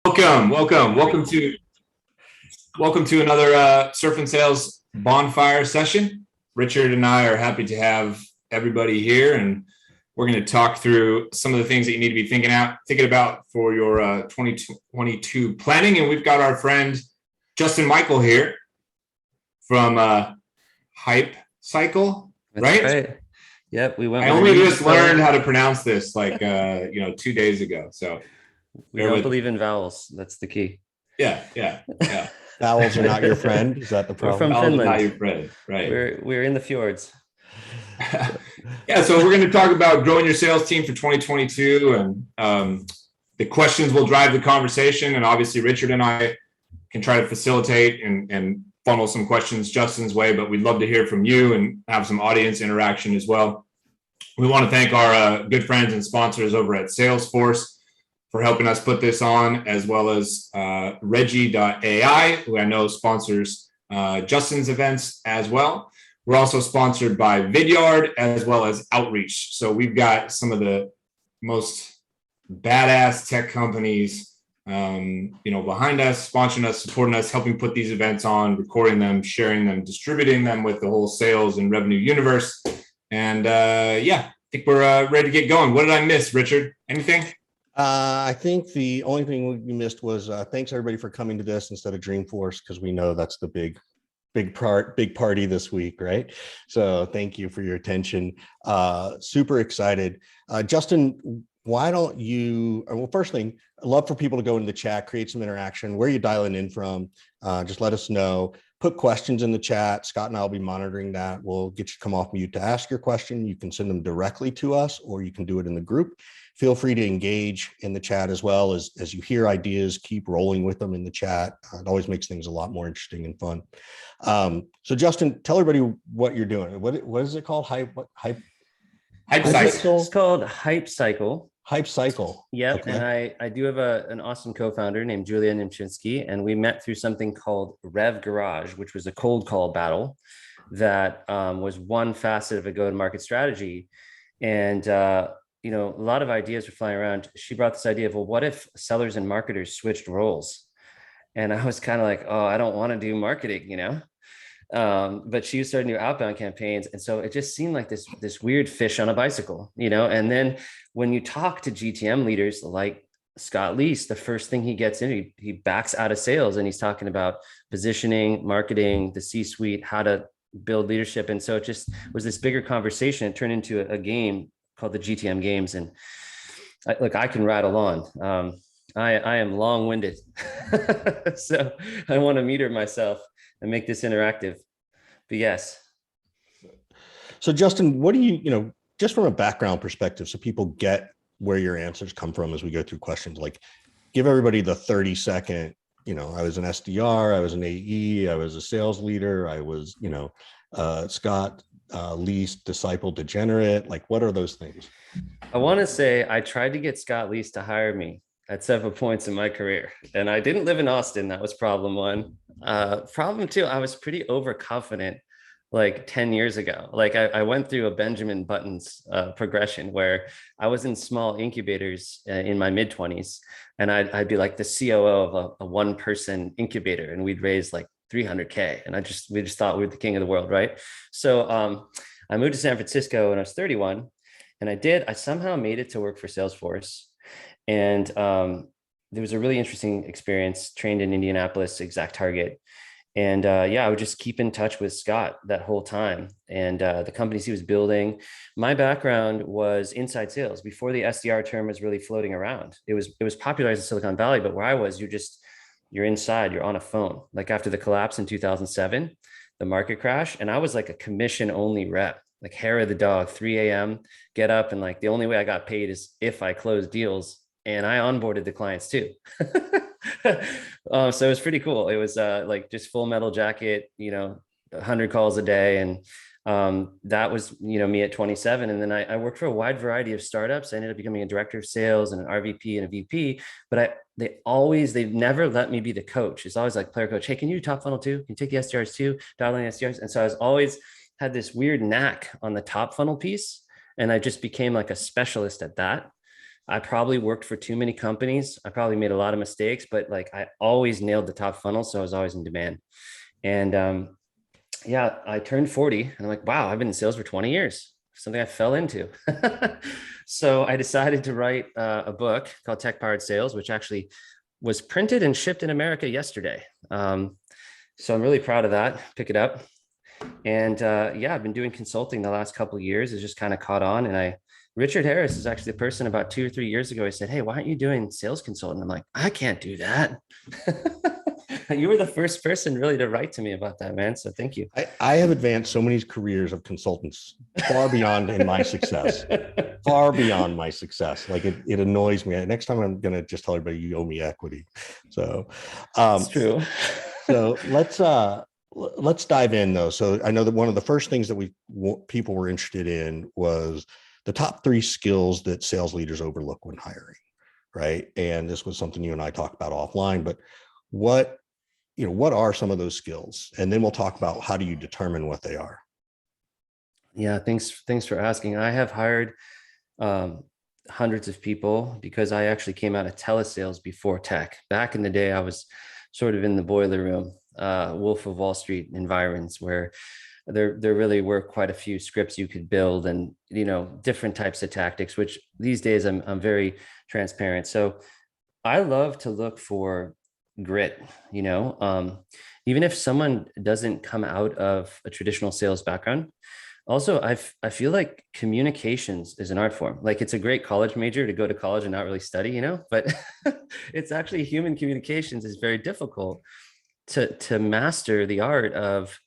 Welcome to another Surf and Sales bonfire session. Richard and I are happy to have everybody here, and we're going to talk through some of the things that you need to be thinking about for your 2022 planning. And we've got our friend Justin Michael here from HYPCCCCYCL, right? That's right. Yep, we went. I only just learned how to pronounce this 2 days ago. So we don't believe in vowels. That's the key. Yeah. Vowels are not your friend. Is that the problem? We're from Vowels Finland. are not your friend, right? We're in the fjords. Yeah, so we're going to talk about growing your sales team for 2022, and the questions will drive the conversation. And obviously, Richard and I can try to facilitate and funnel some questions Justin's way, but we'd love to hear from you and have some audience interaction as well. We want to thank our good friends and sponsors over at Salesforce for helping us put this on, as well as Reggie.ai, who I know sponsors Justin's events as well. We're also sponsored by Vidyard as well as Outreach. So we've got some of the most badass tech companies, behind us, sponsoring us, supporting us, helping put these events on, recording them, sharing them, distributing them with the whole sales and revenue universe. And I think we're ready to get going. What did I miss, Richard? Anything? I think the only thing we missed was thanks everybody for coming to this instead of Dreamforce, because we know that's the big party this week, right? So thank you for your attention. Super excited. Justin, why don't you, well, first thing, I'd love for people to go into the chat, create some interaction. Where are you dialing in from? Just let us know. Put questions in the chat. Scott and I will be monitoring that. We'll get you to come off mute to ask your question. You can send them directly to us, or you can do it in the group. Feel free to engage in the chat as well. As you hear ideas, keep rolling with them in the chat. It always makes things a lot more interesting and fun. So Justin, tell everybody what you're doing. What is it called? HYPCCCCYCL. It's called HYPCCCCYCL. HYPCCCCYCL. Yep. Okay. And I do have an awesome co-founder named Julia Nimchinsky, and we met through something called Rev Garage, which was a cold call battle that was one facet of a go-to-market strategy. And a lot of ideas were flying around. She brought this idea of, well, what if sellers and marketers switched roles? And I was kind of like, oh, I don't want to do marketing, but she started new outbound campaigns. And so it just seemed like this weird fish on a bicycle, and then when you talk to GTM leaders like Scott Leese, the first thing he gets into, he backs out of sales and he's talking about positioning, marketing, the C-suite, how to build leadership. And so it just was this bigger conversation. It turned into a game called the GTM games. And I can rattle on. I am long-winded. So I want to meter myself and make this interactive. But yes. So Justin, what do you, just from a background perspective, so people get where your answers come from as we go through questions, like give everybody the 30-second, I was an SDR, I was an AE, I was a sales leader, I was, Scott Leese, disciple degenerate, like what are those things? I want to say I tried to get Scott Leese to hire me at several points in my career, and I didn't live in Austin. That was problem one. Problem two, I was pretty overconfident like 10 years ago. Like I went through a Benjamin Buttons progression where I was in small incubators in my mid-20s, and I'd be like the COO of a one-person incubator, and we'd raise like 300K. And we just thought we were the king of the world, right? So I moved to San Francisco when I was 31, and I somehow made it to work for Salesforce. And there was a really interesting experience, trained in Indianapolis, exact target. And I would just keep in touch with Scott that whole time, and the companies he was building. My background was inside sales before the SDR term was really floating around. It was popularized in Silicon Valley, but where I was, you're inside, you're on a phone. Like after the collapse in 2007, the market crash, and I was like a commission only rep, like hair of the dog, 3 a.m., get up, and like the only way I got paid is if I closed deals, and I onboarded the clients too. So it was pretty cool. It was like just full metal jacket, 100 calls a day. And that was, me at 27. And then I worked for a wide variety of startups. I ended up becoming a director of sales and an RVP and a VP, but they've never let me be the coach. It's always like player coach. Hey, can you do top funnel too? Can you take the SDRs too? Dial in SDRs. And so I was always had this weird knack on the top funnel piece. And I just became like a specialist at that. I probably worked for too many companies. I probably made a lot of mistakes, but like I always nailed the top funnel. So I was always in demand. And yeah, I turned 40 and I'm like, wow, I've been in sales for 20 years, something I fell into. So I decided to write a book called Tech Powered Sales, which actually was printed and shipped in America yesterday. So I'm really proud of that. Pick it up. And yeah, I've been doing consulting the last couple of years. It's just kind of caught on. And Richard Harris is actually the person about 2 or 3 years ago. I said, hey, why aren't you doing sales consulting? I'm like, I can't do that. You were the first person really to write to me about that, man. So thank you. I have advanced so many careers of consultants far beyond in my success, far beyond my success. Like it annoys me. Next time I'm going to just tell everybody you owe me equity. So it's true. So let's dive in though. So I know that one of the first things that people were interested in was the top 3 skills that sales leaders overlook when hiring, right? And this was something you and I talked about offline, but what are some of those skills? And then we'll talk about how do you determine what they are? Yeah, thanks for asking. I have hired hundreds of people because I actually came out of telesales before tech. Back in the day, I was sort of in the boiler room, Wolf of Wall Street environments where there really were quite a few scripts you could build and, different types of tactics, which these days I'm very transparent. So I love to look for grit, even if someone doesn't come out of a traditional sales background. Also, I feel like communications is an art form. Like it's a great college major to go to college and not really study, but it's actually human communications is very difficult to master the art of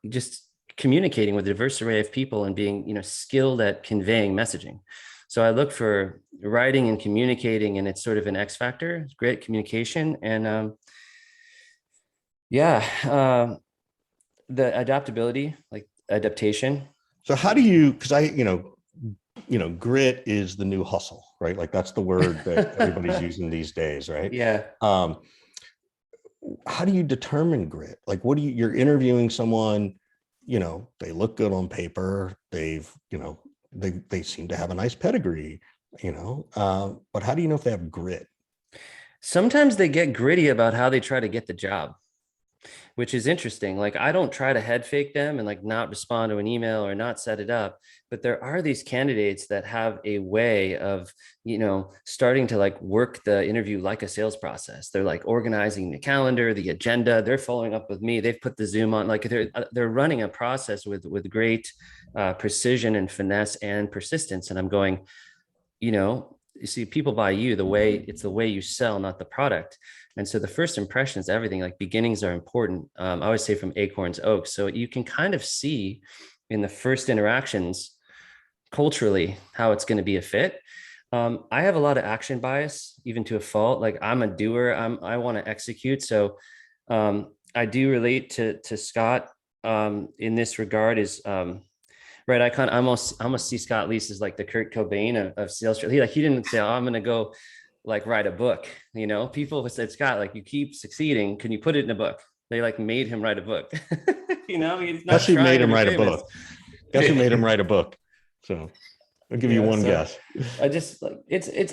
just communicating with a diverse array of people and being, skilled at conveying messaging. So I look for writing and communicating, and it's sort of an X factor. It's great communication. And the adaptability, like adaptation. So how do you, because grit is the new hustle, right? Like that's the word that everybody's using these days, right? Yeah. How do you determine grit? Like you're interviewing someone, they look good on paper. They seem to have a nice pedigree, but how do you know if they have grit? Sometimes they get gritty about how they try to get the job, which is interesting. Like I don't try to head fake them and like not respond to an email or not set it up. But there are these candidates that have a way of, starting to like work the interview like a sales process. They're like organizing the calendar, the agenda. They're following up with me. They've put the Zoom on. Like they're running a process with great precision and finesse and persistence. And I'm going, you see, people buy you it's the way you sell, not the product. And so the first impression is everything. Like beginnings are important. I always say from acorns to oaks. So you can kind of see in the first interactions culturally how it's going to be a fit. I have a lot of action bias, even to a fault. Like I'm a doer. I want to execute. So I do relate to Scott in this regard. Is right. I almost see Scott Leese as like the Kurt Cobain of sales. He didn't say, "Oh, I'm going to go like write a book." People said, "Scott, like you keep succeeding. Can you put it in a book?" They like made him write a book. He's not Guess who made him write famous. a book? Guess who made him write a book? So I'll give you one guess. I just like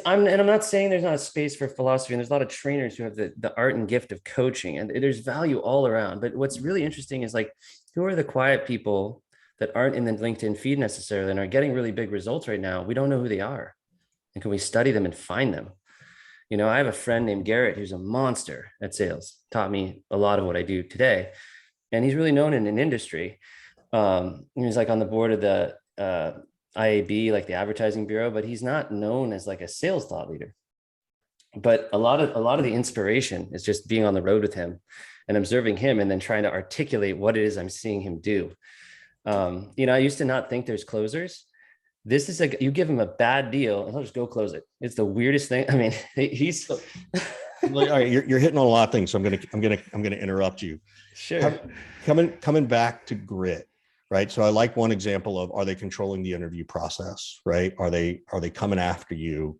I'm not saying there's not a space for philosophy, and there's a lot of trainers who have the art and gift of coaching, and there's value all around. But what's really interesting is like, who are the quiet people that aren't in the LinkedIn feed necessarily and are getting really big results right now? We don't know who they are. And can we study them and find them? I have a friend named Garrett who's a monster at sales, taught me a lot of what I do today. And he's really known in an industry. He's like on the board of the IAB, like the advertising bureau, but he's not known as like a sales thought leader. But a lot of the inspiration is just being on the road with him and observing him and then trying to articulate what it is I'm seeing him do. I used to not think there's closers. This is you give him a bad deal and he'll just go close it. It's the weirdest thing. I mean, he's all right. You're hitting on a lot of things. So I'm gonna interrupt you. Sure. Coming back to grit, right? So I like one example of, are they controlling the interview process, right? Are they coming after you,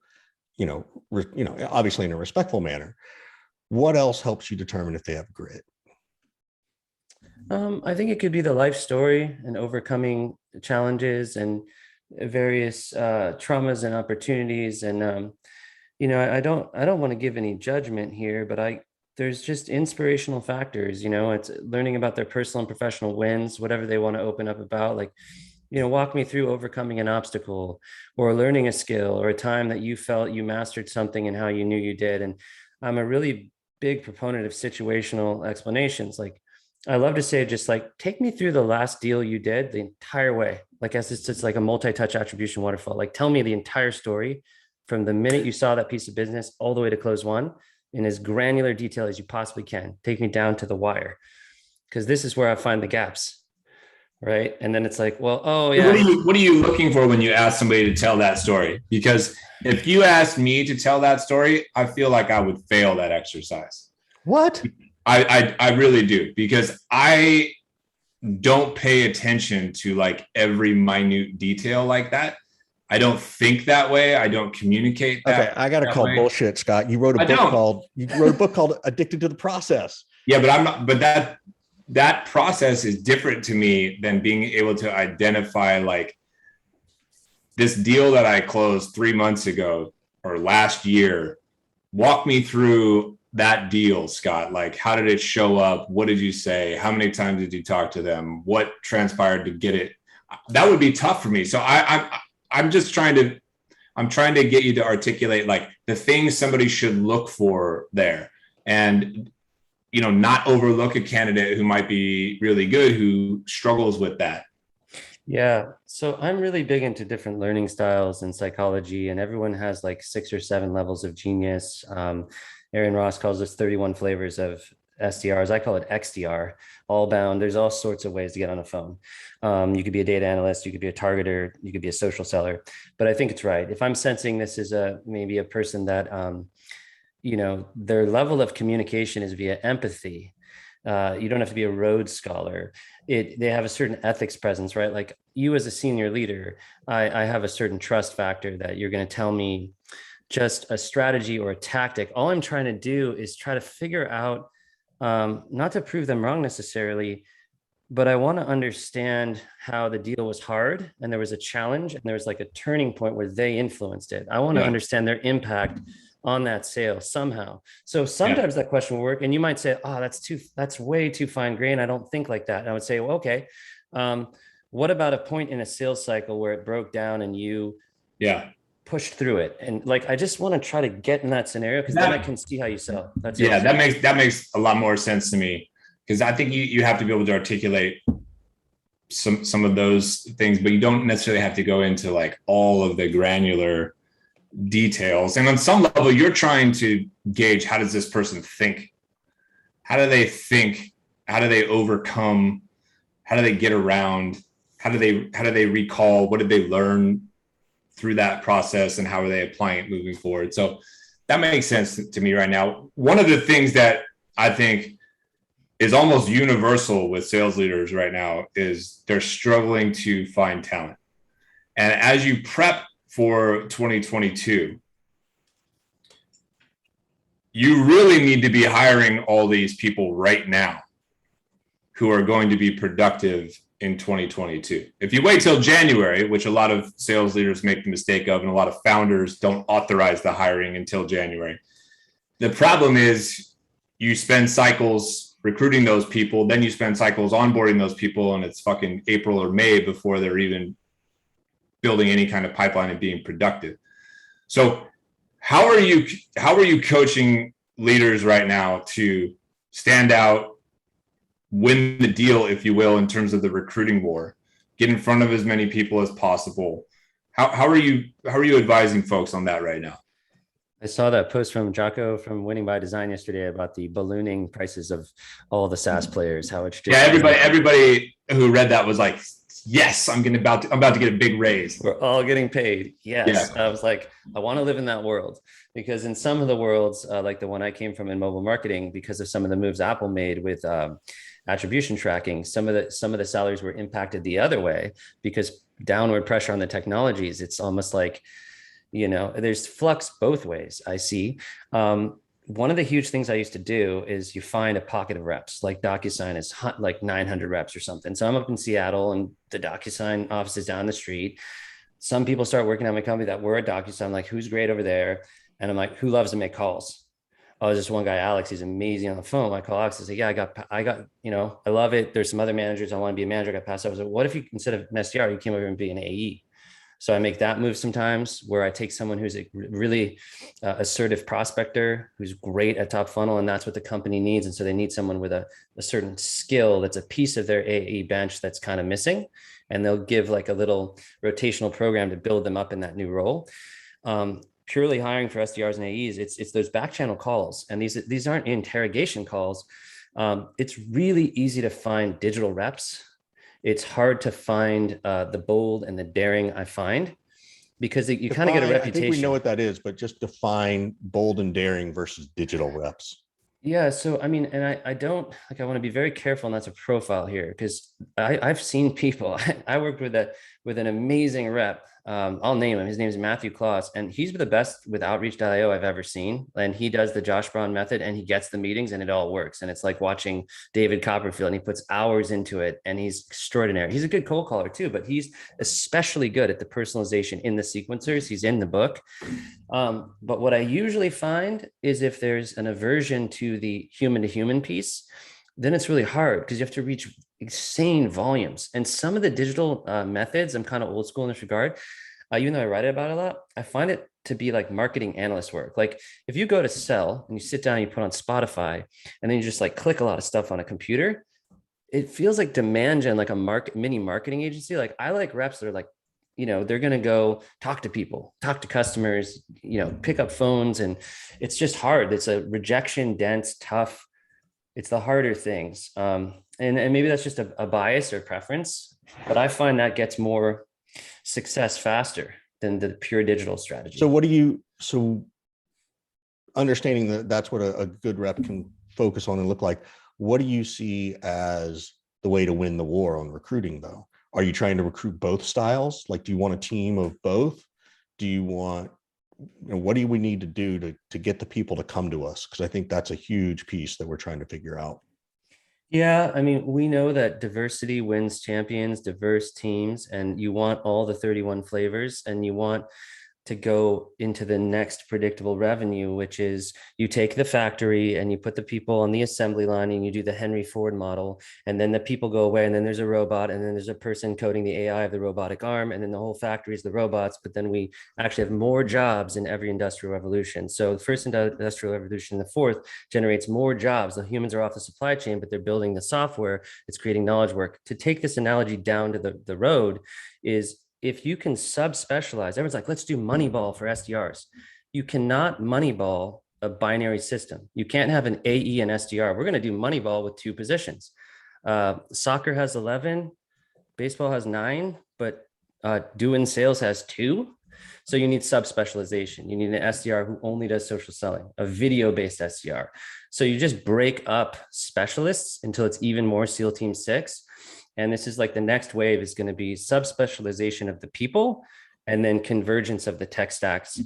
obviously in a respectful manner? What else helps you determine if they have grit? I think it could be the life story and overcoming challenges and various traumas and opportunities. And I don't want to give any judgment here, but there's just inspirational factors. It's learning about their personal and professional wins, whatever they want to open up about. Like, walk me through overcoming an obstacle or learning a skill or a time that you felt you mastered something and how you knew you did. And I'm a really big proponent of situational explanations. Like, I love to say, just like, take me through the last deal you did the entire way. Like, as it's like a multi-touch attribution waterfall. Like, tell me the entire story from the minute you saw that piece of business all the way to close one in as granular detail as you possibly can. Take me down to the wire, because this is where I find the gaps. Right. And then it's like, well, oh yeah. What are you looking for when you ask somebody to tell that story? Because if you asked me to tell that story, I feel like I would fail that exercise. What? I really do, because I don't pay attention to like every minute detail like that. I don't think that way. I don't communicate that. Okay, I got to call bullshit, Scott. You wrote a book called Addicted to the Process. Yeah, but I'm not. But that process is different to me than being able to identify like this deal that I closed 3 months ago or last year. Walk me through that deal, Scott. Like, how did it show up? What did you say? How many times did you talk to them? What transpired to get it? That would be tough for me. So I'm just trying to get you to articulate like the things somebody should look for there, and not overlook a candidate who might be really good, who struggles with that. Yeah. So I'm really big into different learning styles in psychology, and everyone has like 6 or 7 levels of genius. Aaron Ross calls this 31 flavors of SDRs. I call it XDR, all bound. There's all sorts of ways to get on a phone. You could be a data analyst, you could be a targeter, you could be a social seller. But I think it's right. If I'm sensing this is maybe a person that, their level of communication is via empathy. You don't have to be a Rhodes Scholar. They have a certain ethics presence, right? Like, you as a senior leader, I have a certain trust factor that you're going to tell me just a strategy or a tactic. All I'm trying to do is try to figure out, not to prove them wrong necessarily, but I want to understand how the deal was hard and there was a challenge and there was like a turning point where they influenced it. I want to understand their impact on that sale somehow. So sometimes that question will work, and you might say, oh, that's way too fine grained. I don't think like that. And I would say, well, okay. What about a point in a sales cycle where it broke down and you pushed through it? And like, I just want to try to get in that scenario, because then I can see how you sell. That makes a lot more sense to me, because I think you have to be able to articulate some of those things, but you don't necessarily have to go into like all of the granular details. And on some level, you're trying to gauge, how does this person think? How do they think? How do they overcome? How do they get around? How do they recall? What did they learn through that process, and how are they applying it moving forward? So that makes sense to me right now. One of the things that I think is almost universal with sales leaders right now is they're struggling to find talent. And as you prep for 2022, you really need to be hiring all these people right now who are going to be productive in 2022. If you wait till January, which a lot of sales leaders make the mistake of, and a lot of founders don't authorize the hiring until January, the problem is you spend cycles recruiting those people, then you spend cycles onboarding those people, and it's fucking April or May before they're even building any kind of pipeline and being productive. So how are you coaching leaders right now to stand out, win the deal, if you will, in terms of the recruiting war, get in front of as many people as possible? How are you advising folks on that right now? I saw that post from Jocko from Winning by Design yesterday about the ballooning prices of all the SaaS players. How it's just everybody who read that was like, yes, I'm about to get a big raise. We're all getting paid. Yes. Yeah. I was like, I want to live in that world, because in some of the worlds, like the one I came from in mobile marketing, because of some of the moves Apple made with attribution tracking, some of the salaries were impacted the other way because downward pressure on the technologies. It's almost like, there's flux both ways, I see. One of the huge things I used to do is you find a pocket of reps, like DocuSign is like 900 reps or something. So I'm up in Seattle and the DocuSign office is down the street. some people start working at my company that were at DocuSign. I'm like, who's great over there? And I'm like, who loves to make calls? Oh, there's this one guy, Alex, he's amazing on the phone. I call Alex and say, yeah, I got, I love it. There's some other managers. I want to be a manager. I got passed up. I was like, what if you, instead of an SDR, you came over and be an AE? So I make that move sometimes where I take someone who's a really assertive prospector, who's great at top funnel, and that's what the company needs. And so they need someone with a certain skill that's a piece of their AE bench that's kind of missing. And they'll give like a little rotational program to build them up in that new role. Purely hiring for SDRs and AEs, it's those back channel calls. And these aren't interrogation calls. It's really easy to find digital reps. It's hard to find the bold and the daring, I find, because you kind of get a reputation. I think we know what that is, but just define bold and daring versus digital reps. Yeah. So, I mean, and I don't like, I want to be very careful. And that's a profile here because I've seen people, I worked with an amazing rep. I'll name him. His name is Matthew Claus, and he's the best with Outreach.io I've ever seen. And he does the Josh Braun method, and he gets the meetings, and it all works. And it's like watching David Copperfield, and he puts hours into it, and he's extraordinary. He's a good cold caller too, but he's especially good at the personalization in the sequencers. He's in the book. But what I usually find is if there's an aversion to the human to human piece, then it's really hard because you have to reach insane volumes. And some of the digital methods, I'm kind of old school in this regard. Even though I write about it a lot, I find it to be like marketing analyst work. Like if you go to sell and you sit down, and you put on Spotify, and then you just like click a lot of stuff on a computer, it feels like demand gen, like a mini marketing agency. Like I like reps that are like, they're going to go talk to people, talk to customers, pick up phones. And it's just hard. It's a rejection dense, tough. It's the harder things. And maybe that's just a bias or preference, but I find that gets more success faster than the pure digital strategy. So understanding that that's what a good rep can focus on and look like, what do you see as the way to win the war on recruiting though? Are you trying to recruit both styles? Like, do you want a team of both? Do you want, what do we need to do to get the people to come to us? Because I think that's a huge piece that we're trying to figure out. Yeah, I mean, we know that diversity wins champions, diverse teams, and you want all the 31 flavors, and you want to go into the next predictable revenue, which is you take the factory and you put the people on the assembly line and you do the Henry Ford model, and then the people go away, and then there's a robot, and then there's a person coding the AI of the robotic arm, and then the whole factory is the robots, but then we actually have more jobs in every industrial revolution. So the first industrial revolution, the fourth, generates more jobs. The humans are off the supply chain, but they're building the software. It's creating knowledge work. To take this analogy down to the road is, if you can subspecialize, everyone's like, let's do Moneyball for SDRs. You cannot Moneyball a binary system. You can't have an AE and SDR. We're going to do Moneyball with 2 positions. Soccer has 11, baseball has 9, but doing sales has 2. So you need subspecialization. You need an SDR who only does social selling, a video-based SDR. So you just break up specialists until it's even more SEAL Team 6. And this is like the next wave is going to be subspecialization of the people and then convergence of the tech stacks.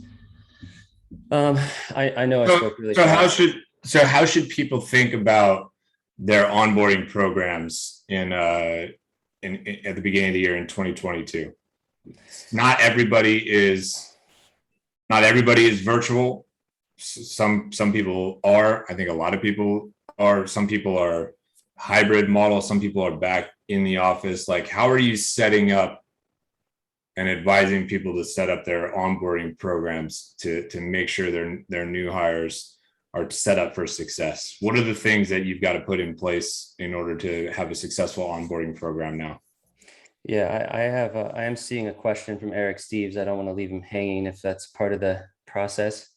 I know I spoke really fast. How should people think about their onboarding programs at the beginning of the year in 2022? Not everybody is virtual. Some people are. I think a lot of people are. Some people are hybrid model. Some people are back in the office. Like, how are you setting up and advising people to set up their onboarding programs to make sure their new hires are set up for success? What are the things that you've got to put in place in order to have a successful onboarding program now? Yeah, I am seeing a question from Eric Steves. I don't want to leave him hanging if that's part of the process.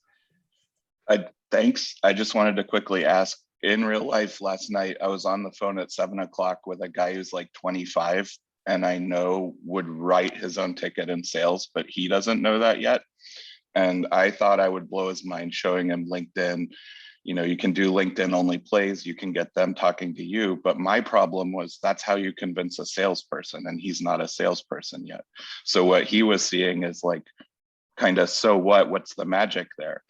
Thanks. I just wanted to quickly ask, in real life last night, I was on the phone at 7 o'clock with a guy who's like 25 and I know would write his own ticket in sales, but he doesn't know that yet. And I thought I would blow his mind showing him LinkedIn. You can do LinkedIn only plays, you can get them talking to you. But my problem was that's how you convince a salesperson, and he's not a salesperson yet. So what he was seeing is like, kind of, so what's the magic there?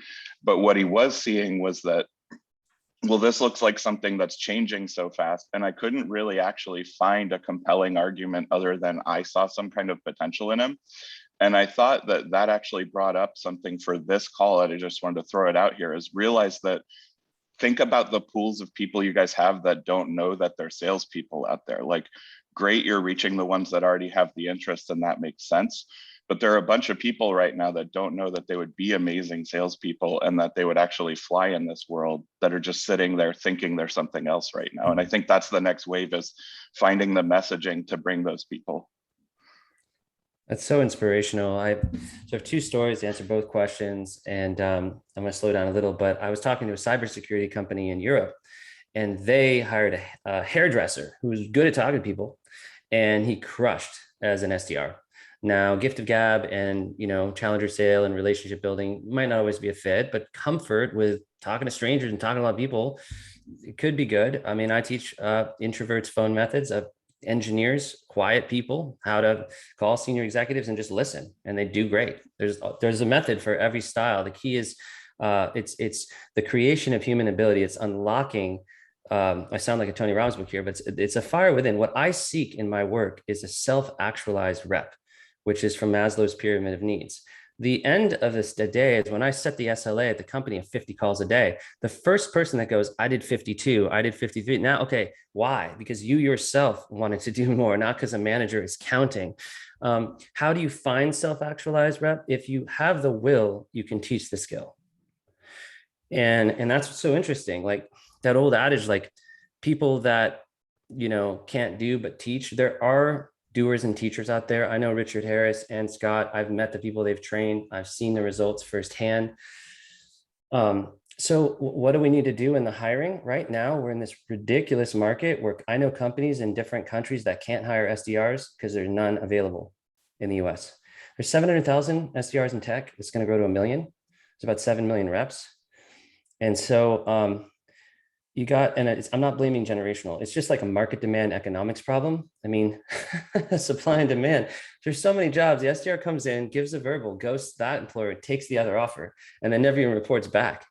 But what he was seeing was that, well, this looks like something that's changing so fast. And I couldn't really actually find a compelling argument other than I saw some kind of potential in him. And I thought that that actually brought up something for this call, and I just wanted to throw it out here, is realize that think about the pools of people you guys have that don't know that they're salespeople out there. Like, great, you're reaching the ones that already have the interest, and that makes sense. But there are a bunch of people right now that don't know that they would be amazing salespeople and that they would actually fly in this world, that are just sitting there thinking they're something else right now. And I think that's the next wave, is finding the messaging to bring those people. That's so inspirational. I have two stories to answer both questions, and I'm going to slow down a little, but I was talking to a cybersecurity company in Europe, and they hired a hairdresser who was good at talking to people, and he crushed as an SDR. Now, gift of gab and, challenger sale and relationship building might not always be a fit, but comfort with talking to strangers and talking to a lot of people, it could be good. I mean, I teach introverts phone methods of engineers, quiet people, how to call senior executives and just listen, and they do great. There's a method for every style. The key is it's the creation of human ability. It's unlocking. I sound like a Tony Robbins book here, but it's a fire within. What I seek in my work is a self-actualized rep, which is from Maslow's pyramid of needs. The end of the day is when I set the SLA at the company of 50 calls a day, the first person that goes, I did 52, I did 53. Now, okay, why? Because you yourself wanted to do more, not because a manager is counting. How do you find self-actualized rep? If you have the will, you can teach the skill. And that's what's so interesting. Like that old adage, like people that, can't do but teach. There are doers and teachers out there. I know Richard Harris and Scott. I've met the people they've trained. I've seen the results firsthand. So what do we need to do in the hiring? Right now, we're in this ridiculous market where I know companies in different countries that can't hire SDRs because there's none available in the US. There's 700,000 SDRs in tech. It's going to grow to 1 million. It's about 7 million reps. And so I'm not blaming generational. It's just like a market demand economics problem. I mean, supply and demand. There's so many jobs. The SDR comes in, gives a verbal, ghosts that employer, takes the other offer, and then never even reports back.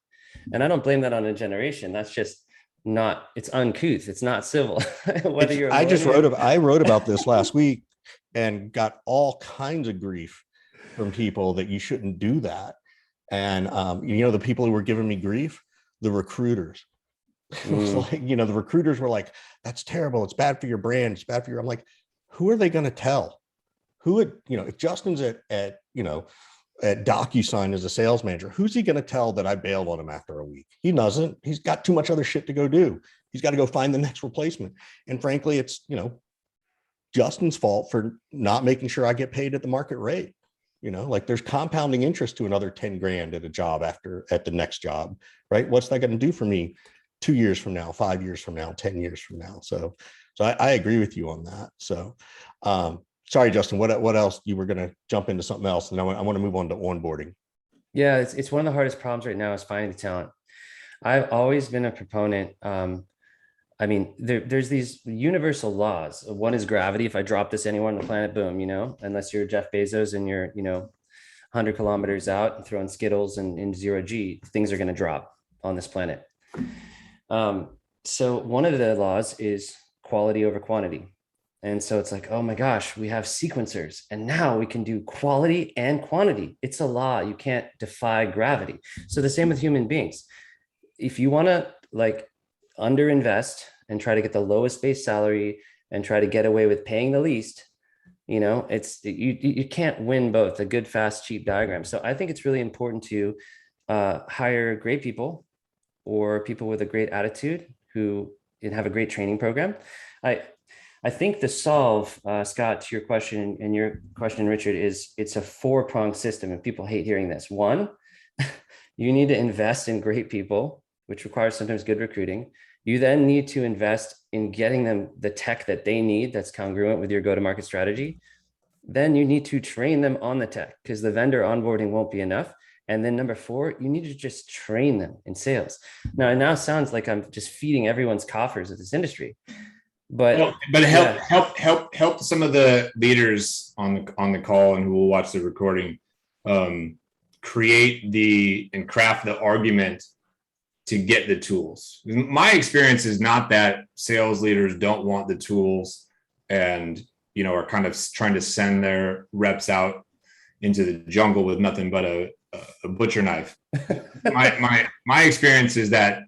And I don't blame that on a generation. That's just not, it's uncouth. It's not civil. Whether you're I wrote about this last week and got all kinds of grief from people that you shouldn't do that. And the people who were giving me grief, the recruiters. It was like, the recruiters were like, that's terrible. It's bad for your brand. It's bad for your, I'm like, who are they going to tell? Who would, if Justin's at DocuSign as a sales manager, who's he going to tell that I bailed on him after a week? He doesn't. He's got too much other shit to go do. He's got to go find the next replacement. And frankly, it's, Justin's fault for not making sure I get paid at the market rate. Like there's compounding interest to another 10 grand at a job at the next job, right? What's that going to do for me 2 years from now, 5 years from now, 10 years from now? So I agree with you on that. So, sorry, Justin, what else? You were going to jump into something else, and I want to move on to onboarding. Yeah, it's one of the hardest problems right now is finding the talent. I've always been a proponent. There's these universal laws. One is gravity. If I drop this anywhere on the planet, boom, unless you're Jeff Bezos and you're, 100 kilometers out and throwing Skittles and in 0G, things are going to drop on this planet. So one of the laws is quality over quantity. And so it's like, oh my gosh, we have sequencers and now we can do quality and quantity. It's a law. You can't defy gravity. So the same with human beings. If you want to underinvest and try to get the lowest base salary and try to get away with paying the least, you can't win both, a good, fast, cheap diagram. So I think it's really important to hire great people or people with a great attitude who have a great training program. I think the solve, Scott, to your question and your question, Richard, is it's a 4-pronged system, and people hate hearing this. One, you need to invest in great people, which requires sometimes good recruiting. You then need to invest in getting them the tech that they need that's congruent with your go-to-market strategy. Then you need to train them on the tech because the vendor onboarding won't be enough. And then number 4, you need to just train them in sales. Now, it now sounds like I'm just feeding everyone's coffers of this industry, but help some of the leaders on the call and who will watch the recording create and craft the argument to get the tools. My experience is not that sales leaders don't want the tools and are kind of trying to send their reps out into the jungle with nothing but a butcher knife. My experience is that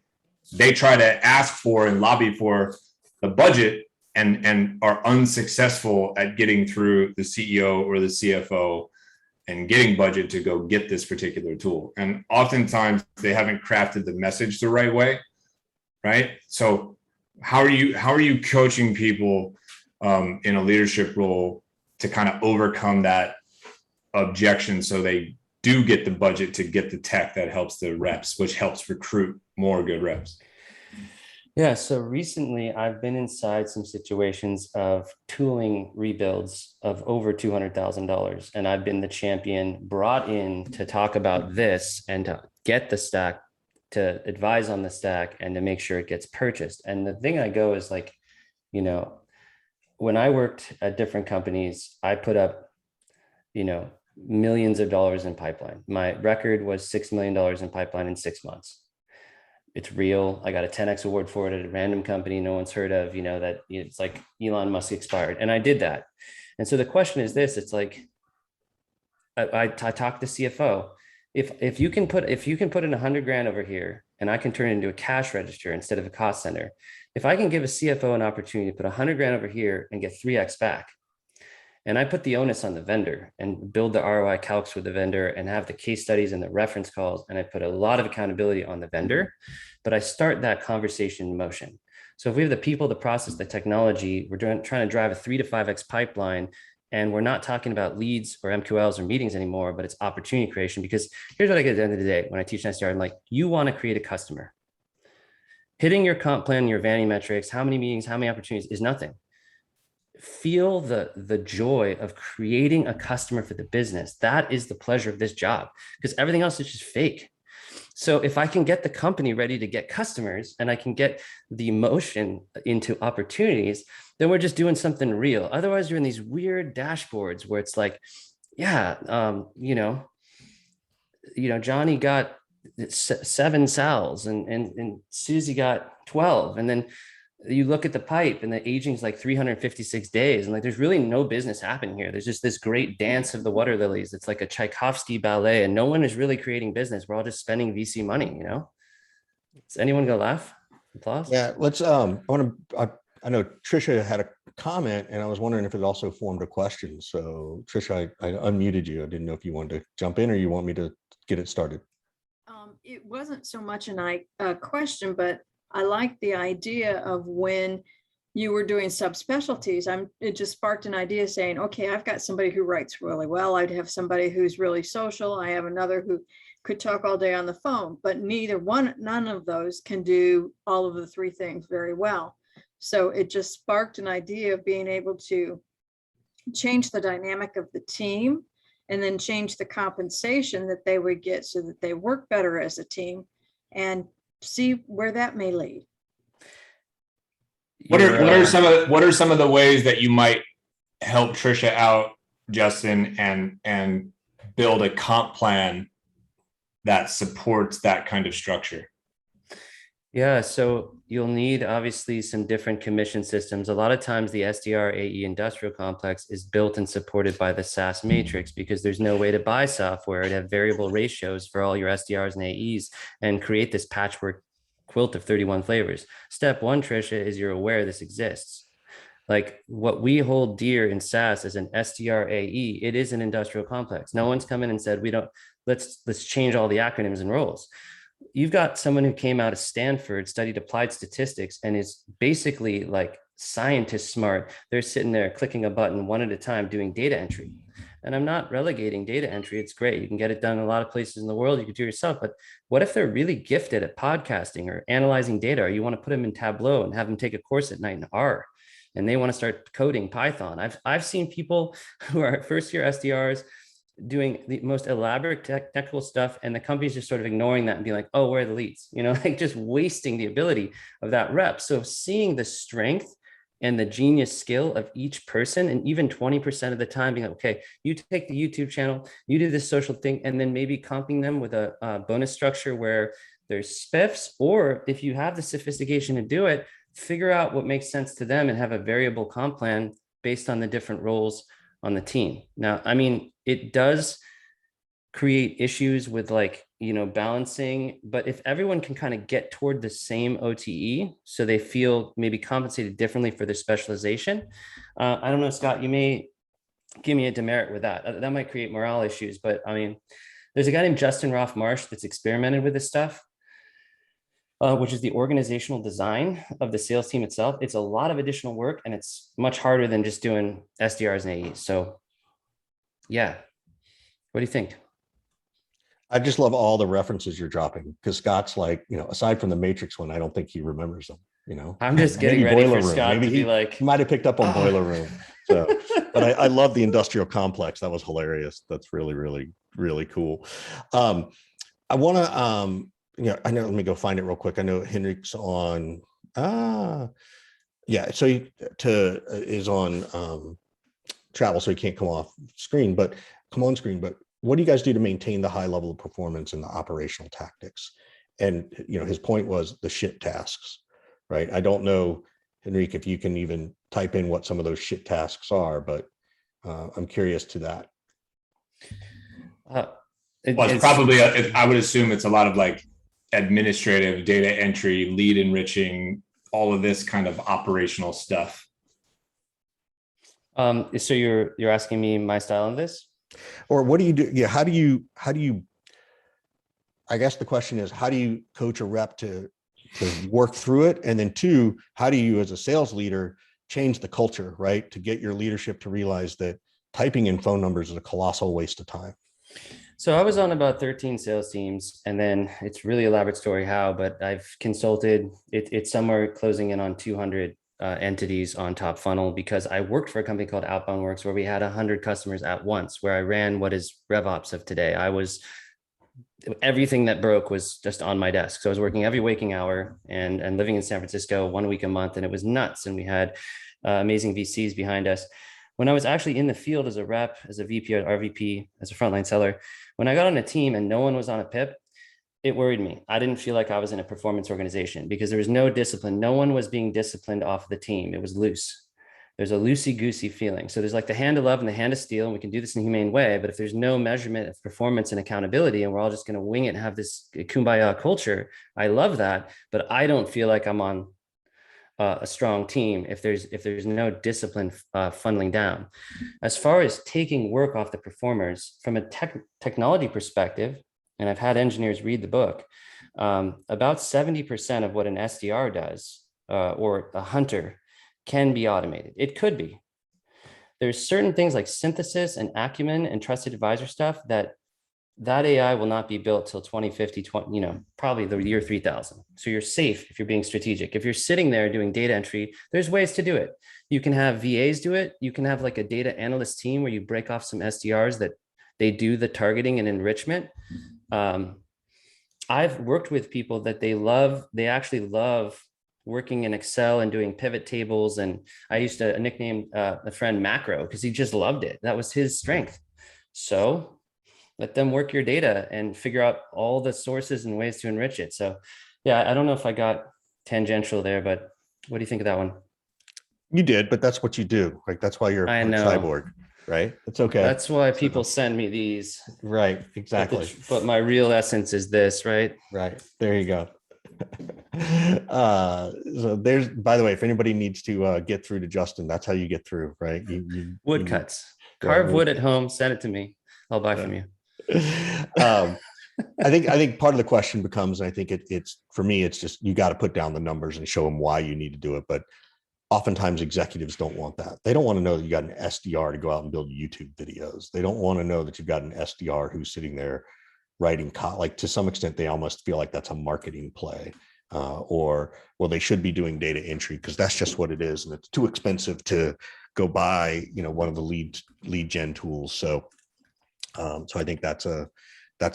they try to ask for and lobby for the budget and are unsuccessful at getting through the CEO or the CFO and getting budget to go get this particular tool. And oftentimes they haven't crafted the message the right way, right? So how are you coaching people in a leadership role to kind of overcome that objection so they do get the budget to get the tech that helps the reps, which helps recruit more good reps? Yeah, so recently I've been inside some situations of tooling rebuilds of over $200,000, and I've been the champion brought in to talk about this and to get the stack, to advise on the stack, and to make sure it gets purchased. And the thing I go is like, you know, when I worked at different companies, I put up, you know, millions of dollars in pipeline. My record was $6 million in pipeline in 6 months. It's real. I got a 10X award for it at a random company no one's heard of, you know, that it's like Elon Musk expired. And I did that. And so the question is this, it's like, I talked to CFO. If you can put in 100 grand over here and I can turn it into a cash register instead of a cost center, if I can give a CFO an opportunity to put 100 grand over here and get 3X back, and I put the onus on the vendor and build the ROI calcs with the vendor and have the case studies and the reference calls. And I put a lot of accountability on the vendor, but I start that conversation in motion. So if we have the people, the process, the technology, we're trying to drive a 3 to 5X pipeline, and we're not talking about leads or MQLs or meetings anymore, but it's opportunity creation. Because here's what I get at the end of the day when I teach an SDR, I'm like, you want to create a customer. Hitting your comp plan, your vanity metrics, how many meetings, how many opportunities is nothing. Feel the joy of creating a customer for the business. That is the pleasure of this job, because everything else is just fake. So if I can get the company ready to get customers and I can get the emotion into opportunities, then we're just doing something real. Otherwise, you're in these weird dashboards where it's like, yeah, you know, Johnny got 7 sales and Susie got 12, and then you look at the pipe and the aging is like 356 days. And like, there's really no business happening here. There's just this great dance of the water lilies. It's like a Tchaikovsky ballet, and no one is really creating business. We're all just spending VC money, you know? Is anyone gonna laugh? Applause? Yeah, let's, I know Trisha had a comment and I was wondering if it also formed a question. So Trisha, I unmuted you. I didn't know if you wanted to jump in or you want me to get it started. It wasn't so much a question, but I like the idea of when you were doing subspecialties. It just sparked an idea saying, okay, I've got somebody who writes really well. I'd have somebody who's really social. I have another who could talk all day on the phone, but none of those can do all of the 3 things very well. So it just sparked an idea of being able to change the dynamic of the team and then change the compensation that they would get so that they work better as a team, and see where that may lead. What are some of the ways that you might help Trisha out, Justin, and build a comp plan that supports that kind of structure? Yeah, so you'll need obviously some different commission systems. A lot of times the SDR AE industrial complex is built and supported by the SaaS matrix, because there's no way to buy software to have variable ratios for all your SDRs and AEs and create this patchwork quilt of 31 flavors. Step 1, Trisha, is you're aware this exists. Like, what we hold dear in SaaS as an SDR AE, it is an industrial complex. No one's come in and said, let's change all the acronyms and roles. You've got someone who came out of Stanford, studied applied statistics, and is basically like scientist smart. They're sitting there clicking a button one at a time doing data entry. And I'm not relegating data entry. It's great. You can get it done in a lot of places in the world. You can do it yourself. But what if they're really gifted at podcasting or analyzing data, or you want to put them in Tableau and have them take a course at night in R, and they want to start coding Python? I've seen people who are first-year SDRs doing the most elaborate technical stuff, and the company's just sort of ignoring that and being like, oh, where are the leads? You know, like just wasting the ability of that rep. So seeing the strength and the genius skill of each person, and even 20% of the time being like, okay, you take the YouTube channel, you do this social thing, and then maybe comping them with a bonus structure where there's spiffs, or if you have the sophistication to do it, figure out what makes sense to them and have a variable comp plan based on the different roles on the team. Now, I mean, it does create issues with like, balancing, but if everyone can kind of get toward the same OTE, so they feel maybe compensated differently for their specialization. I don't know, Scott, you may give me a demerit with that. That might create morale issues, but I mean, there's a guy named Justin Roth Marsh that's experimented with this stuff, which is the organizational design of the sales team itself. It's a lot of additional work and it's much harder than just doing SDRs and AEs. So yeah, what do you think? I just love all the references you're dropping because Scott's like, aside from the Matrix one, I don't think he remembers them, I'm just getting Maybe ready Boiler for Room. Scott Maybe to be like, he might have picked up on Boiler Room. So, but I love the industrial complex. That was hilarious. That's really, really, really cool. I want to, I know, let me go find it real quick. I know Henrik's on, yeah, so he is on travel, so he can't come on screen, but what do you guys do to maintain the high level of performance and the operational tactics? And, his point was the shit tasks, right? I don't know, Henrik, if you can even type in what some of those shit tasks are, but I'm curious to that. It's probably, I would assume it's a lot of like administrative data entry, lead enriching, all of this kind of operational stuff. So you're asking me my style on this? Or what do you do? Yeah. How do you, I guess the question is, how do you coach a rep to work through it? And then two, how do you as a sales leader change the culture, right? To get your leadership to realize that typing in phone numbers is a colossal waste of time. So I was on about 13 sales teams, and then it's really elaborate story how, but I've consulted, it's somewhere closing in on 200 entities on top funnel, because I worked for a company called Outbound Works where we had 100 customers at once, where I ran what is RevOps of today. Everything that broke was just on my desk. So I was working every waking hour and living in San Francisco 1 week a month, and it was nuts. And we had amazing VCs behind us. When I was actually in the field as a rep, as a VP or RVP, as a frontline seller, when I got on a team and no one was on a PIP, it worried me. I didn't feel like I was in a performance organization because there was no discipline. No one was being disciplined off the team. It was loose. There's a loosey-goosey feeling. So there's like the hand of love and the hand of steel, and we can do this in a humane way. But if there's no measurement of performance and accountability, and we're all just going to wing it and have this kumbaya culture, I love that. But I don't feel like I'm on a strong team if there's no discipline funneling down. As far as taking work off the performers from a technology perspective, and I've had engineers read the book, about 70% of what an SDR does or a hunter can be automated. It could be. There's certain things like synthesis and acumen and trusted advisor stuff that AI will not be built till 2050, probably the year 3000. So you're safe if you're being strategic. If you're sitting there doing data entry, there's ways to do it. You can have VAs do it. You can have like a data analyst team where you break off some SDRs that they do the targeting and enrichment. I've worked with people that they actually love working in Excel and doing pivot tables. And I used to nickname a friend Macro because he just loved it. That was his strength. So let them work your data and figure out all the sources and ways to enrich it. So yeah, I don't know if I got tangential there, but what do you think of that one? You did, but that's what you do. Like, that's why you're a cyborg, right? It's okay. That's why people send me these. Right, exactly. But my real essence is this, right? Right, there you go. So there's, by the way, if anybody needs to get through to Justin, that's how you get through, right? Woodcuts. Carve wood at home, send it to me. I'll buy from you. I think part of the question becomes, I think it's for me, it's just, you got to put down the numbers and show them why you need to do it. But oftentimes executives don't want that. They don't want to know that you got an SDR to go out and build YouTube videos. They don't want to know that you've got an SDR who's sitting there writing, like, to some extent, they almost feel like that's a marketing play, or, well, they should be doing data entry because that's just what it is. And it's too expensive to go buy, one of the lead gen tools. So I think that's a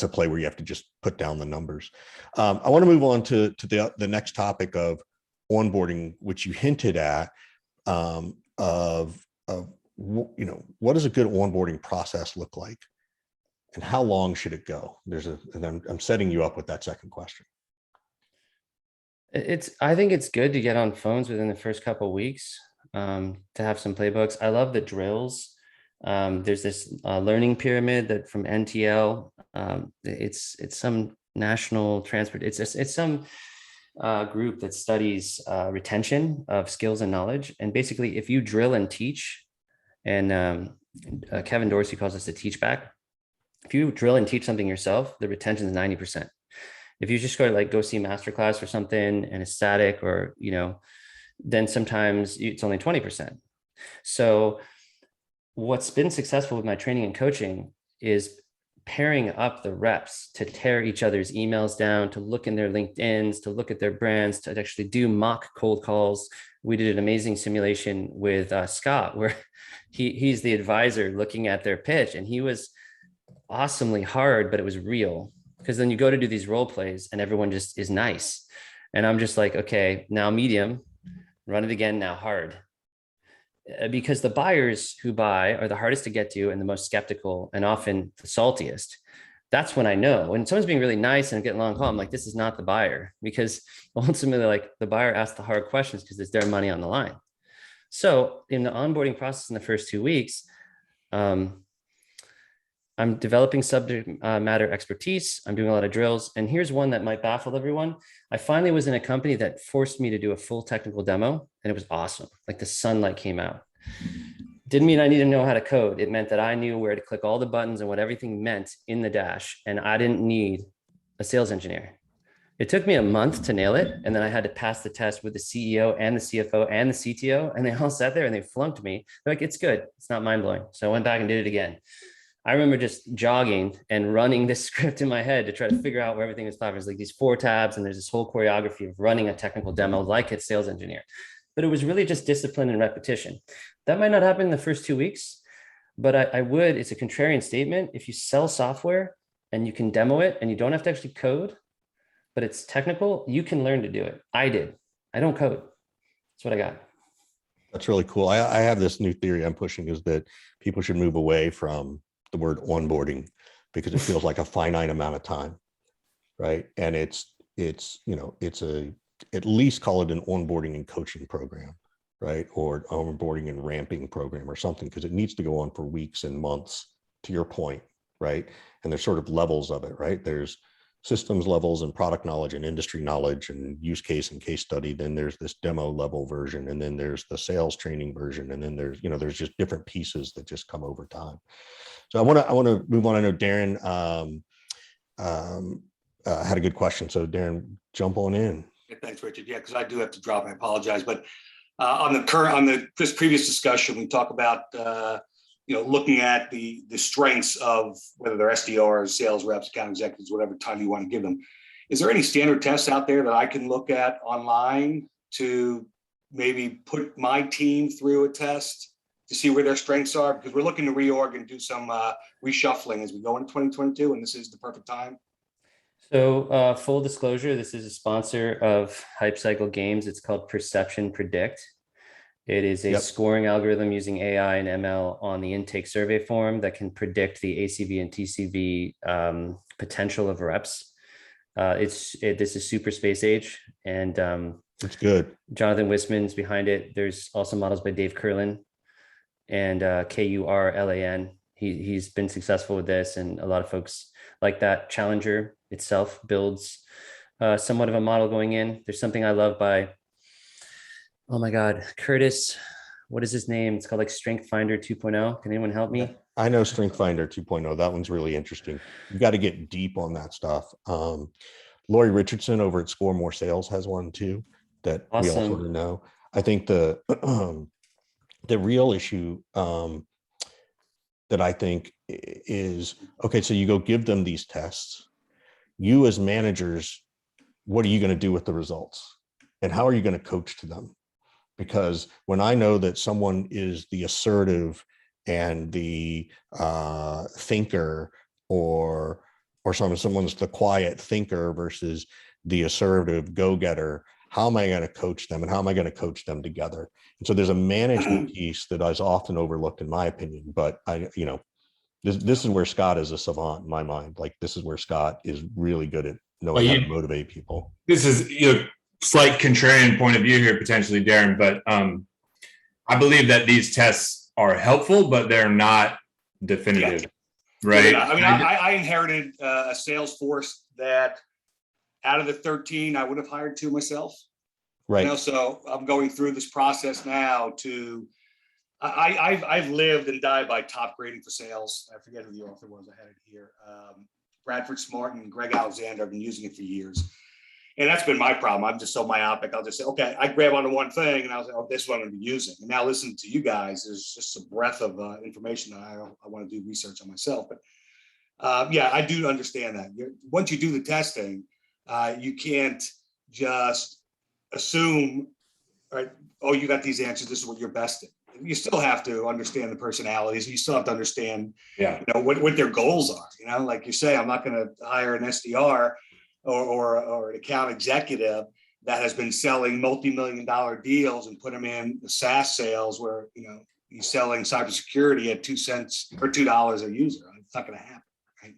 play where you have to just put down the numbers. I want to move on to the next topic of onboarding, which you hinted at, what does a good onboarding process look like, and how long should it go? And I'm setting you up with that second question. I think it's good to get on phones within the first couple of weeks, to have some playbooks. I love the drills. There's this learning pyramid that from NTL. It's some national transport. It's some group that studies retention of skills and knowledge. And basically, if you drill and teach, and Kevin Dorsey calls this the teach back. If you drill and teach something yourself, the retention is 90%. If you just go see masterclass or something and it's static, or then sometimes it's only 20%. So what's been successful with my training and coaching is pairing up the reps to tear each other's emails down, to look in their LinkedIns, to look at their brands, to actually do mock cold calls. We did an amazing simulation with Scott, where he's the advisor looking at their pitch, and he was awesomely hard, but it was real. Because then you go to do these role plays and everyone just is nice. And I'm just like, okay, now medium, run it again, now hard. Because the buyers who buy are the hardest to get to and the most skeptical and often the saltiest. That's when I know when someone's being really nice and getting along call, I'm like, this is not the buyer, because ultimately, like, the buyer asks the hard questions because it's their money on the line. So in the onboarding process in the first 2 weeks, I'm developing subject matter expertise. I'm doing a lot of drills. And here's one that might baffle everyone. I finally was in a company that forced me to do a full technical demo, and it was awesome. Like, the sunlight came out. Didn't mean I needed to know how to code. It meant that I knew where to click all the buttons and what everything meant in the dash. And I didn't need a sales engineer. It took me a month to nail it. And then I had to pass the test with the CEO and the CFO and the CTO. And they all sat there and they flunked me. They're like, it's good. It's not mind blowing. So I went back and did it again. I remember just jogging and running this script in my head to try to figure out where everything was platforms, like these 4 tabs. And there's this whole choreography of running a technical demo like a sales engineer. But it was really just discipline and repetition. That might not happen in the first 2 weeks, but I would, it's a contrarian statement. If you sell software and you can demo it and you don't have to actually code, but it's technical, you can learn to do it. I did. I don't code. That's what I got. That's really cool. I have this new theory I'm pushing, is that people should move away from the word onboarding, because it feels like a finite amount of time, right? And it's at least call it an onboarding and coaching program, right? Or onboarding and ramping program or something, because it needs to go on for weeks and months, to your point, right? And there's sort of levels of it, right? There's systems levels and product knowledge and industry knowledge and use case and case study. Then there's this demo level version, and then there's the sales training version, and then there's just different pieces that just come over time. So I want to move on. I know Darren had a good question, so Darren, jump on in. Thanks, Richard. Yeah, because I do have to drop. I apologize, but on this previous discussion, we talk about looking at the strengths of whether they're SDRs, sales reps, account executives, whatever title you want to give them. Is there any standard tests out there that I can look at online to maybe put my team through a test to see where their strengths are? Because we're looking to reorg and do some reshuffling as we go into 2022, and this is the perfect time. So full disclosure, this is a sponsor of HYPCCCCYCL Games. It's called Perception Predict. It is a scoring algorithm using AI and ML on the intake survey form that can predict the ACV and TCV potential of reps. This is super space age, and it's good. Jonathan Wisman's behind it. There's also models by Dave Kurlan and Kurlan. He's been successful with this, and a lot of folks like that. Challenger itself builds somewhat of a model going in. There's something I love by, oh my God, Curtis, what is his name? It's called like Strength Finder 2.0. Can anyone help me? I know Strength Finder 2.0. That one's really interesting. You got to get deep on that stuff. Lori Richardson over at Score More Sales has one too that we all sort of know. I think the real issue that I think is, okay, so you go give them these tests. You as managers, what are you going to do with the results? And how are you going to coach to them? Because when I know that someone is the assertive and the thinker, or someone's the quiet thinker versus the assertive go-getter, how am I going to coach them, and how am I going to coach them together? And so there's a management piece that is often overlooked, in my opinion. But this is where Scott is a savant in my mind. Like, this is where Scott is really good at knowing how to motivate people. This is slight contrarian point of view here potentially, Darren, but I believe that these tests are helpful, but they're not definitive, right? Yeah, I mean, I inherited a sales force that out of the 13, I would have hired 2 myself. Right. You know, so I'm going through this process now to, I've lived and died by top grading for sales. I forget who the author was. I had it here. Bradford Smart and Greg Alexander. I've been using it for years. And that's been my problem. I'm just so myopic. I'll just say, okay, I grab onto one thing and I'll say, oh, this is what I'm going to be using. And now listening to you guys, there's just a breadth of information that I want to do research on myself. But yeah, I do understand that. Once you do the testing, you can't just assume, right? Oh, you got these answers. This is what you're best at. You still have to understand the personalities. You still have to understand, you know, what their goals are. You know, like you say, I'm not going to hire an SDR or an account executive that has been selling multi-million-dollar deals and put them in the SaaS sales where, you know, he's selling cybersecurity at 2 cents or $2 a user. It's not going to happen, right?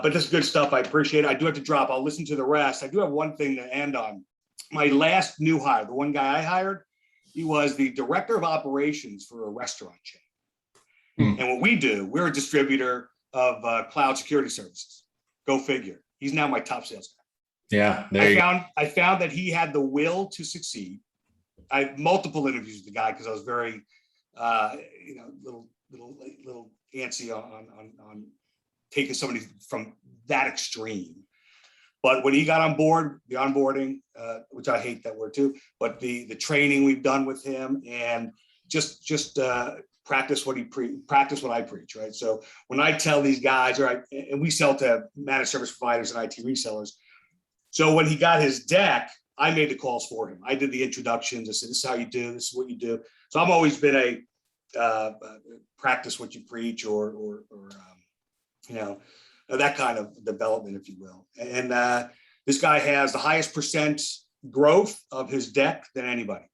But this is good stuff. I appreciate it. I do have to drop. I'll listen to the rest. I do have one thing to end on. My last new hire, the one guy I hired, he was the director of operations for a restaurant chain. And what we do, we're a distributor of cloud security services. Go figure. He's now my top sales guy. Yeah. I found that he had the will to succeed. I had multiple interviews with the guy because I was very, you know, little antsy on taking somebody from that extreme. But when he got on board, the onboarding, which I hate that word too, but the training we've done with him and just practice what practice what I preach, right? So when I tell these guys, right, and we sell to managed service providers and IT resellers. So when he got his deck, I made the calls for him. I did the introductions. I said, this is how you do, this is what you do. So I've always been a practice what you preach or you know, that kind of development, if you will. And this guy has the highest percent growth of his deck than anybody.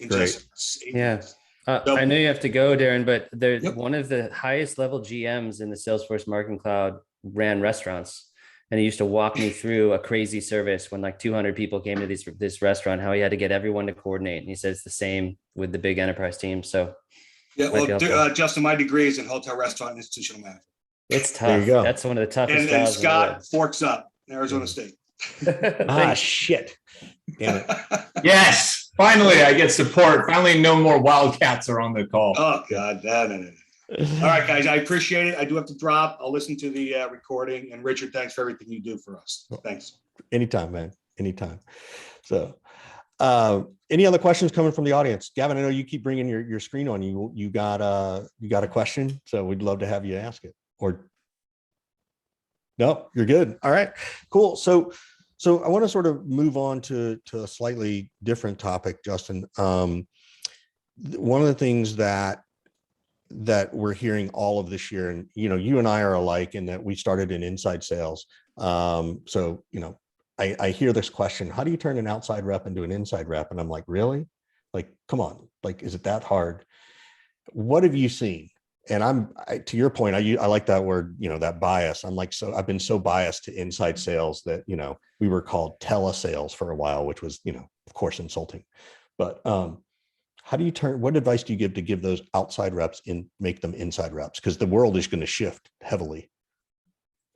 Great. Yeah. I know you have to go, Darren, but there's one of the highest level GMs in the Salesforce Marketing Cloud ran restaurants. And he used to walk me through a crazy service when like 200 people came to this restaurant, how he had to get everyone to coordinate. And he says the same with the big enterprise team. So yeah, well, Justin, my degree is in hotel, restaurant, and institutional management. It's tough. There you go. That's one of the toughest. And Scott Forks Up, Arizona State. Shit. Damn it. Yes. Finally, I get support. Finally, no more Wildcats are on the call. Oh, God. No. All right, guys. I appreciate it. I do have to drop. I'll listen to the recording. And Richard, thanks for everything you do for us. Thanks. Anytime, man. Anytime. So, any other questions coming from the audience? Gavin, I know you keep bringing your screen on. You got a question, so we'd love to have you ask it. Or no, you're good. All right, cool. So I want to sort of move on to a slightly different topic, Justin. One of the things that we're hearing all of this year, and you know, you and I are alike in that we started in inside sales. So you know, I hear this question: how do you turn an outside rep into an inside rep? And I'm like, really? Like, come on, like, is it that hard? What have you seen? And to your point, I like that word, you know, that bias. I'm like, I've been so biased to inside sales that, you know, we were called telesales for a while, which was, you know, of course, insulting. But how do you what advice do you give those outside reps and make them inside reps? Because the world is going to shift heavily.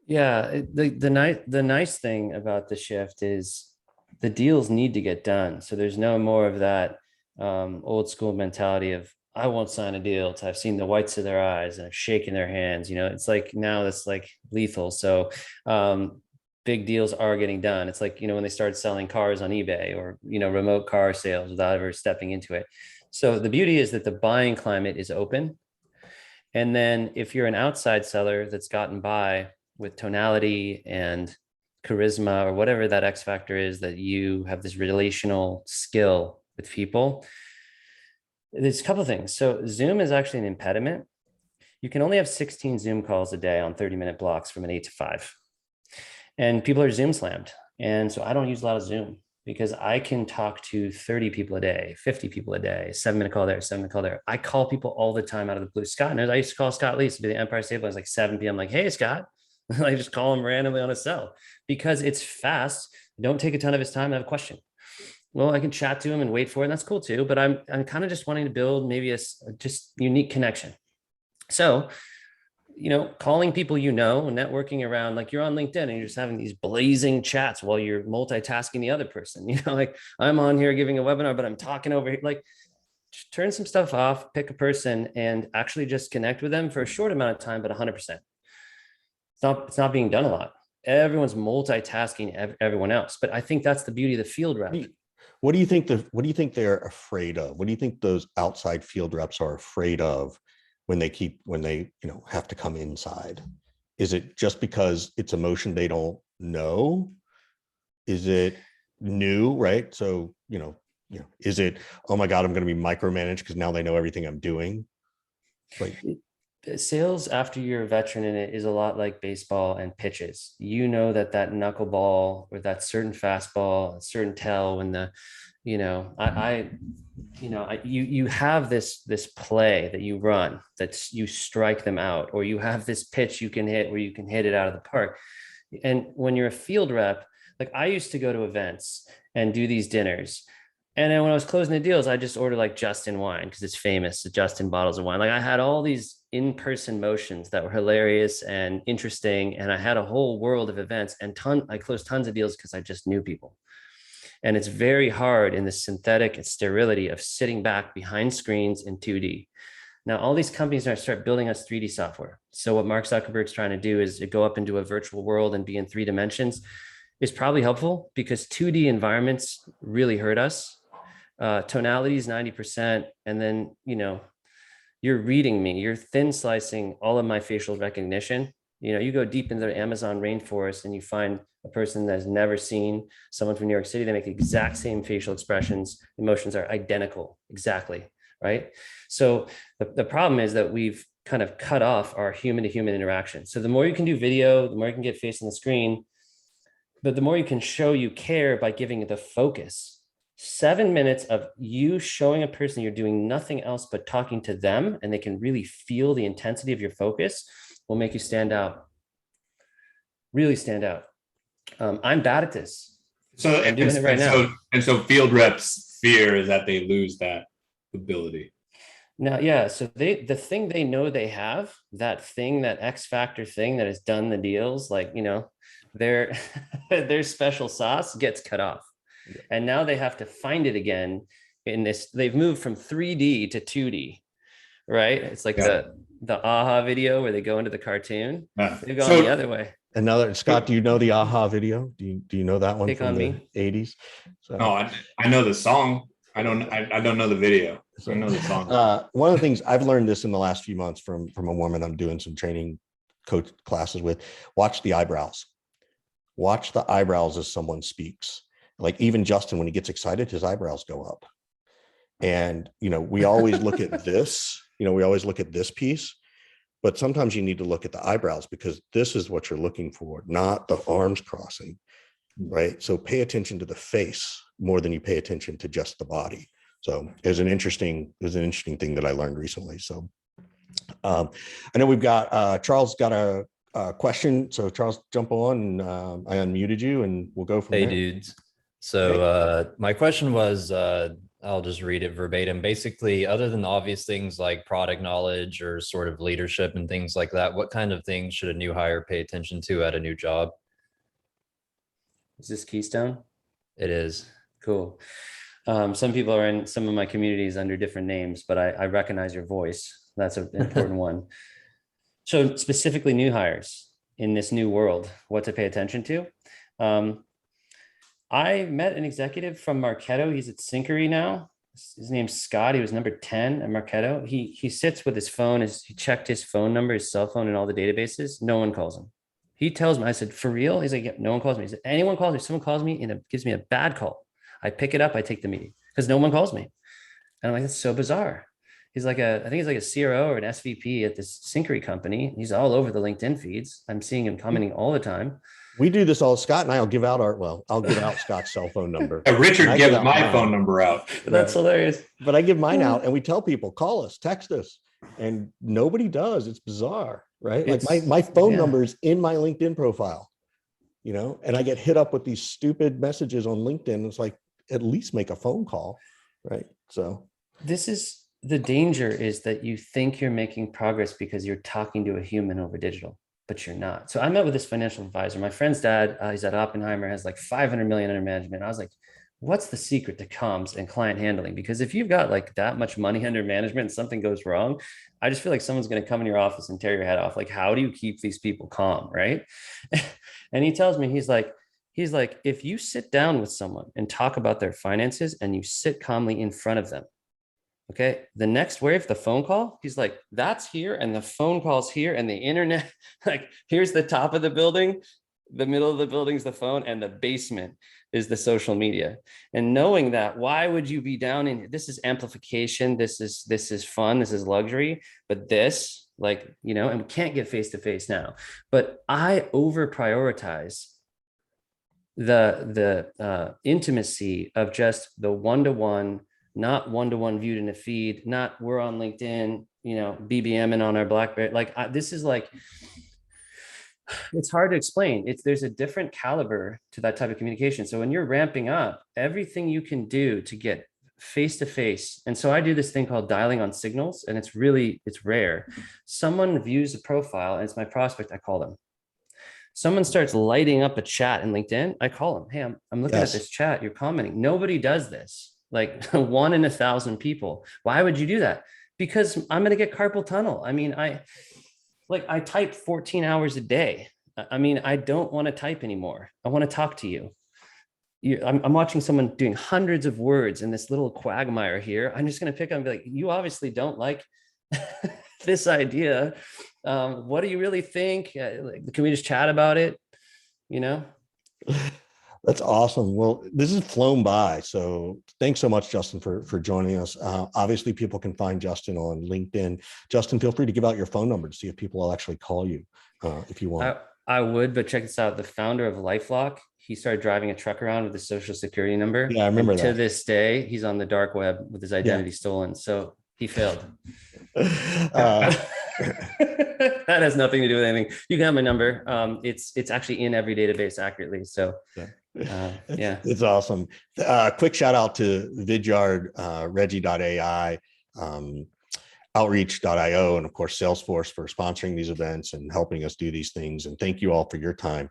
Yeah. The nice thing about the shift is the deals need to get done. So there's no more of that old school mentality of, I won't sign a deal till I've seen the whites of their eyes and I've shaken their hands. You know, it's like now that's like lethal. So big deals are getting done. It's like, you know, when they started selling cars on eBay or, you know, remote car sales without ever stepping into it. So the beauty is that the buying climate is open. And then if you're an outside seller that's gotten by with tonality and charisma or whatever that X factor is, that you have this relational skill with people, there's a couple of things. So Zoom is actually an impediment. You can only have 16 Zoom calls a day on 30-minute blocks from an 8 to 5. And people are Zoom slammed. And so I don't use a lot of Zoom because I can talk to 30 people a day, 50 people a day, 7-minute call there, 7-minute call there. I call people all the time out of the blue. Scott knows I used to call Scott Leese to be the Empire State Building. It was like 7 p.m. Like, hey, Scott. I just call him randomly on his cell because it's fast. Don't take a ton of his time. I have a question. well, I can chat to him and wait for it. And that's cool too. But I'm kind of just wanting to build maybe a just unique connection. So, calling people, networking around, like you're on LinkedIn and you're just having these blazing chats while you're multitasking the other person, like I'm on here giving a webinar, but I'm talking over here, like turn some stuff off, pick a person and actually just connect with them for a short amount of time, but 100%. It's not being done a lot. Everyone's multitasking everyone else, but I think that's the beauty of the field rep. What do you think they're afraid of? What do you think those outside field reps are afraid of when they have to come inside? Is it just because it's emotion they don't know? Is it new, right? So, is it, oh my God, I'm going to be micromanaged because now they know everything I'm doing? Like sales, after you're a veteran in it, is a lot like baseball and pitches. That knuckleball or that certain fastball, a certain tell when the, you have this play that you run, that you strike them out, or you have this pitch you can hit where you can hit it out of the park. And when you're a field rep, like I used to go to events and do these dinners. And then when I was closing the deals, I just ordered like Justin wine because it's famous, the Justin bottles of wine. Like I had all these in-person motions that were hilarious and interesting. And I had a whole world of events and I closed tons of deals because I just knew people. And it's very hard in the synthetic sterility of sitting back behind screens in 2D. Now, all these companies are start building us 3D software. So what Mark Zuckerberg's trying to do is go up into a virtual world and be in 3 dimensions is probably helpful because 2D environments really hurt us. Tonality is 90%. And then, you're reading me, you're thin slicing all of my facial recognition. You go deep into the Amazon rainforest and you find a person that's never seen someone from New York City. They make the exact same facial expressions. Emotions are identical. Exactly. Right. So the problem is that we've kind of cut off our human to human interaction. So the more you can do video, the more you can get face on the screen, but the more you can show you care by giving the focus. 7 minutes of you showing a person you're doing nothing else but talking to them, and they can really feel the intensity of your focus, will make you stand out. Really stand out. I'm bad at this. So I'm doing it right now. So field reps fear is that they lose that ability. Now, yeah. So the thing they know they have, that thing, that X factor thing that has done the deals, like, their special sauce gets cut off. And now they have to find it again in this. They've moved from 3D to 2D, right? It's like the AHA video where they go into the cartoon. They've gone the other way. Scott, do you know the AHA video? Do you know that one Pick from on the me. 80s? So, no, I know the song. I don't know the video. So I know the song. One of the things I've learned this in the last few months from a woman I'm doing some training coach classes with, watch the eyebrows. Watch the eyebrows as someone speaks. Like even Justin, when he gets excited, his eyebrows go up. And, we always look at this, we always look at this piece, but sometimes you need to look at the eyebrows because this is what you're looking for, not the arms crossing, right? So pay attention to the face more than you pay attention to just the body. So there's an interesting thing that I learned recently. So I know we've got, Charles got a question. So Charles, jump on, and I unmuted you and we'll go from there. Hey dudes. So my question was, I'll just read it verbatim. Basically, other than the obvious things like product knowledge or sort of leadership and things like that, what kind of things should a new hire pay attention to at a new job? Is this Keystone? It is. Cool. Some people are in some of my communities under different names, but I recognize your voice. That's an important one. So specifically new hires in this new world, what to pay attention to. I met an executive from Marketo. He's at Syncery now. His name's Scott. He was number 10 at Marketo. He sits with his phone. He checked his phone number, his cell phone in all the databases. No one calls him. He tells me, I said, for real? He's like, yeah, no one calls me. He said, anyone calls me. Someone calls me and it gives me a bad call. I pick it up. I take the meeting because no one calls me. And I'm like, that's so bizarre. He's like I think he's like a CRO or an SVP at this Syncery company. He's all over the LinkedIn feeds. I'm seeing him commenting all the time. We do this all. Scott and I'll give out I'll give out Scott's cell phone number. Richard gives my phone number out. That's hilarious. But I give mine out and we tell people, call us, text us, and nobody does. It's bizarre, right? Like my phone number is in my LinkedIn profile, and I get hit up with these stupid messages on LinkedIn. It's like, at least make a phone call, right? So This is the danger, is that you think you're making progress because you're talking to a human over digital, but you're not. So I met with this financial advisor. My friend's dad, he's at Oppenheimer, has like 500 million under management. I was like, what's the secret to comms and client handling? Because if you've got like that much money under management and something goes wrong, I just feel like someone's going to come in your office and tear your head off. Like, how do you keep these people calm? Right. And he tells me, he's like, if you sit down with someone and talk about their finances and you sit calmly in front of them, okay, the next wave, the phone call, he's like, that's here and the phone call's here and the internet, like here's the top of the building, the middle of the building's the phone, and the basement is the social media. And knowing that, why would you be down in, this is amplification, this is fun, this is luxury, but this, like, you know, and we can't get face to face now, but I over prioritize the intimacy of just the one-to-one, not one-to-one viewed in a feed, not we're on LinkedIn, you know, BBMing on our BlackBerry. Like this is like, it's hard to explain. There's a different caliber to that type of communication. So when you're ramping up, everything you can do to get face-to-face. And so I do this thing called dialing on signals, and it's rare. Someone views a profile and it's my prospect, I call them. Someone starts lighting up a chat in LinkedIn, I call them, hey, I'm looking at this chat, you're commenting. Nobody does this. Like 1 in 1,000 people. Why would you do that? Because I'm going to get carpal tunnel. I mean, I type 14 hours a day. I mean, I don't want to type anymore. I want to talk to you. I'm watching someone doing hundreds of words in this little quagmire here. I'm just going to pick up and be like, you obviously don't like this idea. What do you really think? Can we just chat about it? You know? That's awesome. Well, this has flown by. So thanks so much, Justin, for joining us. Obviously, people can find Justin on LinkedIn. Justin, feel free to give out your phone number to see if people will actually call you if you want. I would, but check this out. The founder of LifeLock, he started driving a truck around with his social security number. Yeah, I remember that. To this day, he's on the dark web with his identity stolen. So he failed. That has nothing to do with anything. You can have my number. It's actually in every database accurately. So it's awesome. Quick shout out to Vidyard, Reggie.ai, Outreach.io, and of course Salesforce for sponsoring these events and helping us do these things. And thank you all for your time.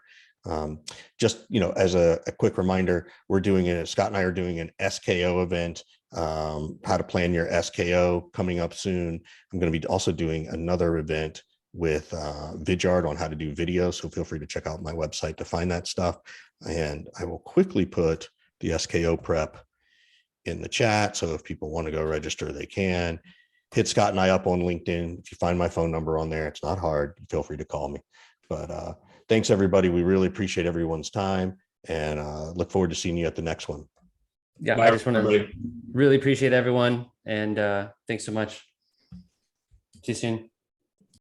Just, you know, as a quick reminder, Scott and I are doing an SKO event, how to plan your SKO, coming up soon. I'm going to be also doing another event with Vidyard on how to do video. So feel free to check out my website to find that stuff. And I will quickly put the SKO prep in the chat. So if people want to go register, they can. Hit Scott and I up on LinkedIn. If you find my phone number on there, it's not hard. Feel free to call me. But thanks, everybody. We really appreciate everyone's time, and look forward to seeing you at the next one. Yeah, Bye, I just want to really appreciate everyone, and thanks so much. See you soon.